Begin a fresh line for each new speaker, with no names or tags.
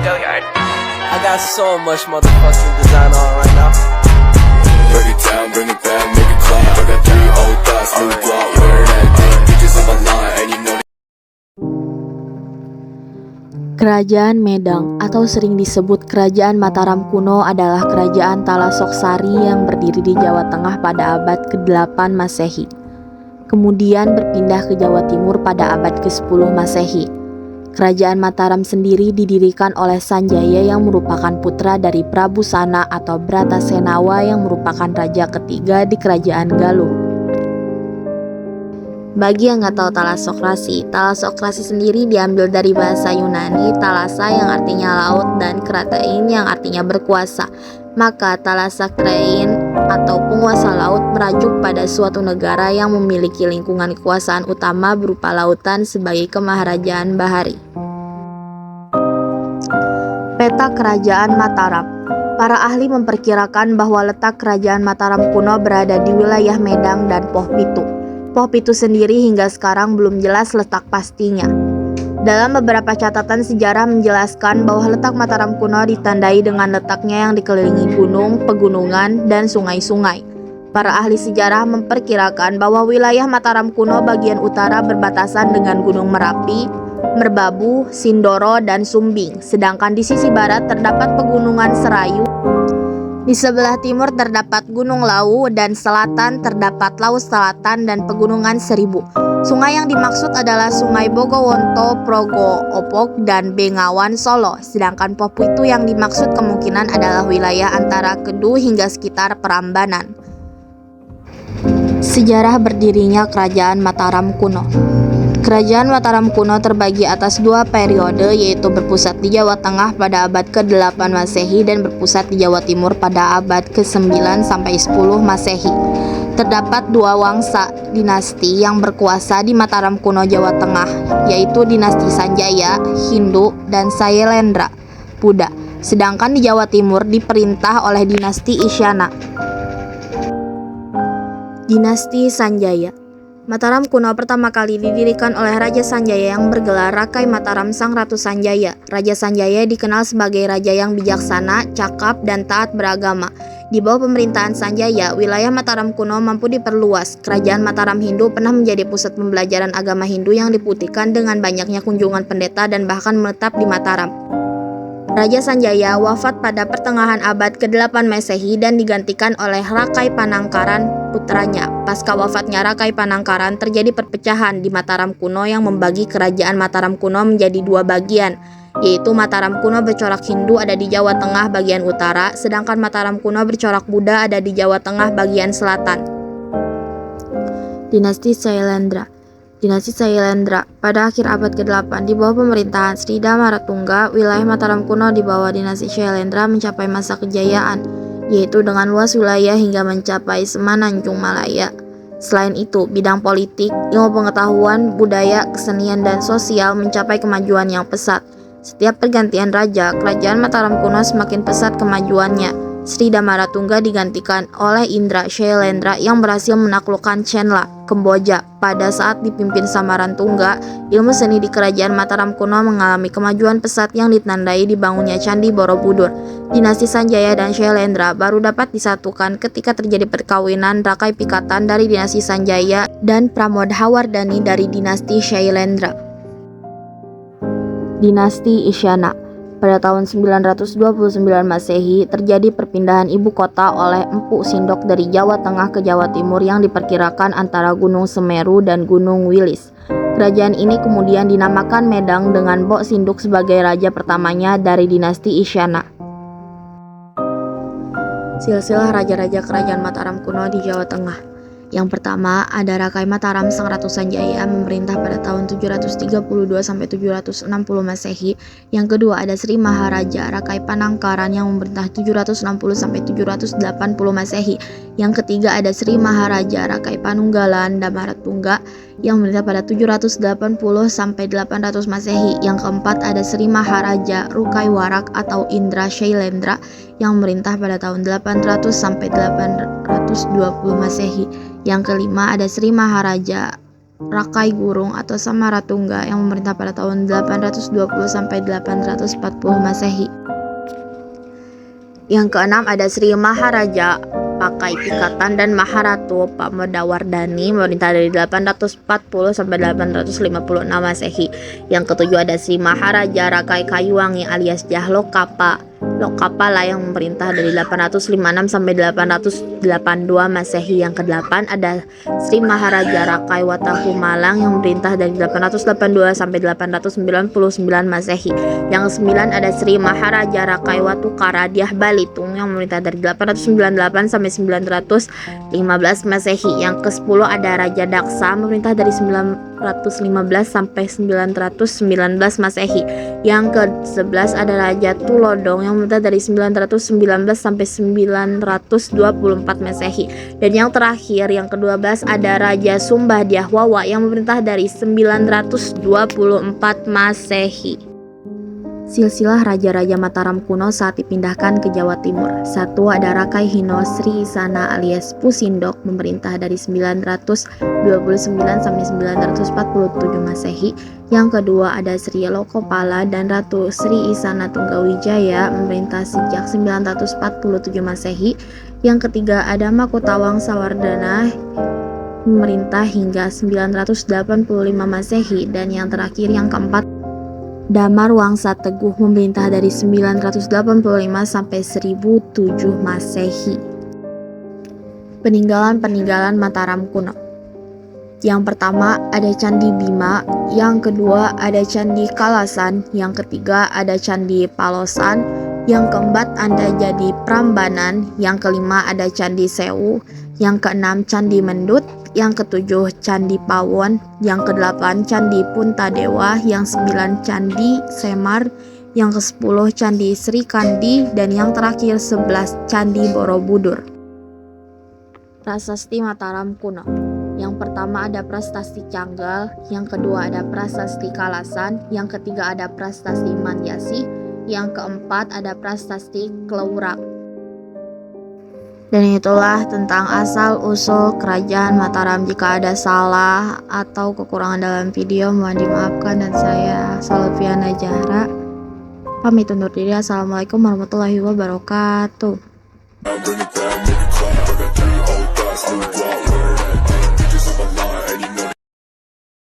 I got so much motherfucking design on right now.
Break it down, bring it back, make it clap. I got 3 old thoughts, new guap, wear that thing. Bitches on my line, and you know.
Kerajaan Medang atau sering disebut Kerajaan Mataram kuno adalah kerajaan Talasoksari yang berdiri di Jawa Tengah pada abad ke-8 Masehi. Kemudian berpindah ke Jawa Timur pada abad ke-10 Masehi. Kerajaan Mataram sendiri didirikan oleh Sanjaya yang merupakan putra dari Prabu Sana atau Bratasenawa yang merupakan raja ketiga di Kerajaan Galuh. Bagi yang nggak tahu Talasokrasi sendiri diambil dari bahasa Yunani Thalassa yang artinya laut dan Kratein yang artinya berkuasa. Maka Thalassakrein atau penguasa laut merajuk pada suatu negara yang memiliki lingkungan kekuasaan utama berupa lautan sebagai kemaharajaan bahari. Peta Kerajaan Mataram. Para ahli memperkirakan bahwa letak Kerajaan Mataram kuno berada di wilayah Medang dan Poh Pitu. Poh Pitu sendiri hingga sekarang belum jelas letak pastinya. Dalam beberapa catatan sejarah menjelaskan bahwa letak Mataram kuno ditandai dengan letaknya yang dikelilingi gunung, pegunungan, dan sungai-sungai. Para ahli sejarah memperkirakan bahwa wilayah Mataram kuno bagian utara berbatasan dengan Gunung Merapi, Merbabu, Sindoro, dan Sumbing, sedangkan di sisi barat terdapat pegunungan Serayu. Di sebelah timur terdapat Gunung Lawu dan selatan terdapat Lawu Selatan dan Pegunungan Seribu. Sungai yang dimaksud adalah Sungai Bogowonto, Progo, Opok, dan Bengawan Solo. Sedangkan Poh Pitu yang dimaksud kemungkinan adalah wilayah antara Kedu hingga sekitar Prambanan. Sejarah berdirinya Kerajaan Mataram kuno. Kerajaan Mataram kuno terbagi atas 2 periode, yaitu berpusat di Jawa Tengah pada abad ke-8 Masehi dan berpusat di Jawa Timur pada abad ke-9 sampai 10 Masehi. Terdapat 2 wangsa dinasti yang berkuasa di Mataram kuno Jawa Tengah, yaitu dinasti Sanjaya, Hindu, dan Sailendra, Buddha. Sedangkan di Jawa Timur diperintah oleh dinasti Isyana. Dinasti Sanjaya. Mataram kuno pertama kali didirikan oleh Raja Sanjaya yang bergelar Rakai Mataram Sang Ratu Sanjaya. Raja Sanjaya dikenal sebagai raja yang bijaksana, cakap, dan taat beragama. Di bawah pemerintahan Sanjaya, wilayah Mataram kuno mampu diperluas. Kerajaan Mataram Hindu pernah menjadi pusat pembelajaran agama Hindu yang dibuktikan dengan banyaknya kunjungan pendeta dan bahkan menetap di Mataram. Raja Sanjaya wafat pada pertengahan abad ke-8 Masehi dan digantikan oleh Rakai Panangkaran putranya. Pasca wafatnya Rakai Panangkaran terjadi perpecahan di Mataram kuno yang membagi kerajaan Mataram kuno menjadi 2 bagian, yaitu Mataram kuno bercorak Hindu ada di Jawa Tengah bagian utara, sedangkan Mataram kuno bercorak Buddha ada di Jawa Tengah bagian selatan. Dinasti Sailendra. Dinasti Sailendra. Pada akhir abad ke-8 di bawah pemerintahan Sri Damaratungga, wilayah Mataram kuno di bawah dinasti Sailendra mencapai masa kejayaan, yaitu dengan luas wilayah hingga mencapai Semenanjung Malaya. Selain itu, bidang politik, ilmu pengetahuan, budaya, kesenian, dan sosial mencapai kemajuan yang pesat. Setiap pergantian raja, kerajaan Mataram kuno semakin pesat kemajuannya. Sri Damaratungga digantikan oleh Indra Shailendra yang berhasil menaklukkan Chenla, Kamboja. Pada saat dipimpin Samarantungga, ilmu seni di kerajaan Mataram kuno mengalami kemajuan pesat yang ditandai dibangunnya Candi Borobudur. Dinasti Sanjaya dan Shailendra baru dapat disatukan ketika terjadi perkawinan Rakai Pikatan dari dinasti Sanjaya dan Pramodhawardhani dari dinasti Shailendra. Dinasti Isyana. Pada tahun 929 Masehi terjadi perpindahan ibu kota oleh Empu Sindok dari Jawa Tengah ke Jawa Timur yang diperkirakan antara Gunung Semeru dan Gunung Wilis. Kerajaan ini kemudian dinamakan Medang dengan Bok Sinduk sebagai raja pertamanya dari dinasti Isyana. Silsilah raja-raja kerajaan Mataram kuno di Jawa Tengah. Yang pertama ada Rakai Mataram Sang Ratu Sanjaya memerintah pada tahun 732 sampai 760 Masehi. Yang kedua ada Sri Maharaja Rakai Panangkaran yang memerintah 760 sampai 780 Masehi. Yang ketiga ada Sri Maharaja Rakai Panunggalan Damaratungga yang memerintah pada 780 sampai 800 Masehi. Yang keempat ada Sri Maharaja Rukai Warak atau Indra Shailendra yang memerintah pada tahun 800 sampai 820 Masehi. Yang kelima ada Sri Maharaja Rakai Gurung atau Samaratungga yang memerintah pada tahun 820 sampai 840 Masehi. Yang keenam ada Sri Maharaja Pakai Pikatan dan Maharatu Pamodawardhani memerintah dari 840 sampai 856 Masehi. Yang ketujuh ada Sri Maharaja Rakai Kayuwangi alias Jah Lokapala yang memerintah dari 856 sampai 882 Masehi. Yang kedelapan ada Sri Maharaja Rakai Watahu Malang yang memerintah dari 882 sampai 899 Masehi. Yang kesembilan ada Sri Maharaja Rakai Watukara Dyah Balitung yang memerintah dari 898 sampai 915 Masehi. Yang ke-10 ada Raja Daksa memerintah dari 915 sampai 919 Masehi. Yang ke-11 ada Raja Tulodong yang memerintah dari 919 sampai 924 Masehi. Dan yang terakhir yang ke-12 ada Raja Sumbah Dyahwawa yang memerintah dari 924 Masehi. Silsilah Raja-Raja Mataram kuno saat dipindahkan ke Jawa Timur. 1 ada Rakai Hino Sri Isana alias Pusindok memerintah dari 929 sampai 947 Masehi. Yang kedua ada Sri Lokopala dan Ratu Sri Isana Tunggawijaya memerintah sejak 947 Masehi. Yang ketiga ada Makutawang Sawardana memerintah hingga 985 Masehi. Dan yang terakhir yang keempat Damar Wangsa Teguh memerintah dari 985 sampai 1007 Masehi. Peninggalan Mataram kuno. Yang pertama ada Candi Bima, yang kedua ada Candi Kalasan, yang ketiga ada Candi Palosan, yang keempat ada Candi Prambanan, yang kelima ada Candi Sewu, yang keenam Candi Mendut, yang ketujuh Candi Pawon, yang kedelapan Candi Puntadewa, yang sembilan Candi Semar, yang ke-10 Candi Sri Kandi, dan yang terakhir 11 Candi Borobudur. Prasasti Mataram kuno. Yang pertama ada Prasasti Canggal, yang kedua ada Prasasti Kalasan, yang ketiga ada Prasasti Mandyasi, yang keempat ada Prasasti Kleurak. Dan itulah tentang asal-usul Kerajaan Mataram. Jika ada salah atau kekurangan dalam video mohon dimaafkan, dan saya Salviana Zahra pamit undur diri. Assalamualaikum warahmatullahi wabarakatuh.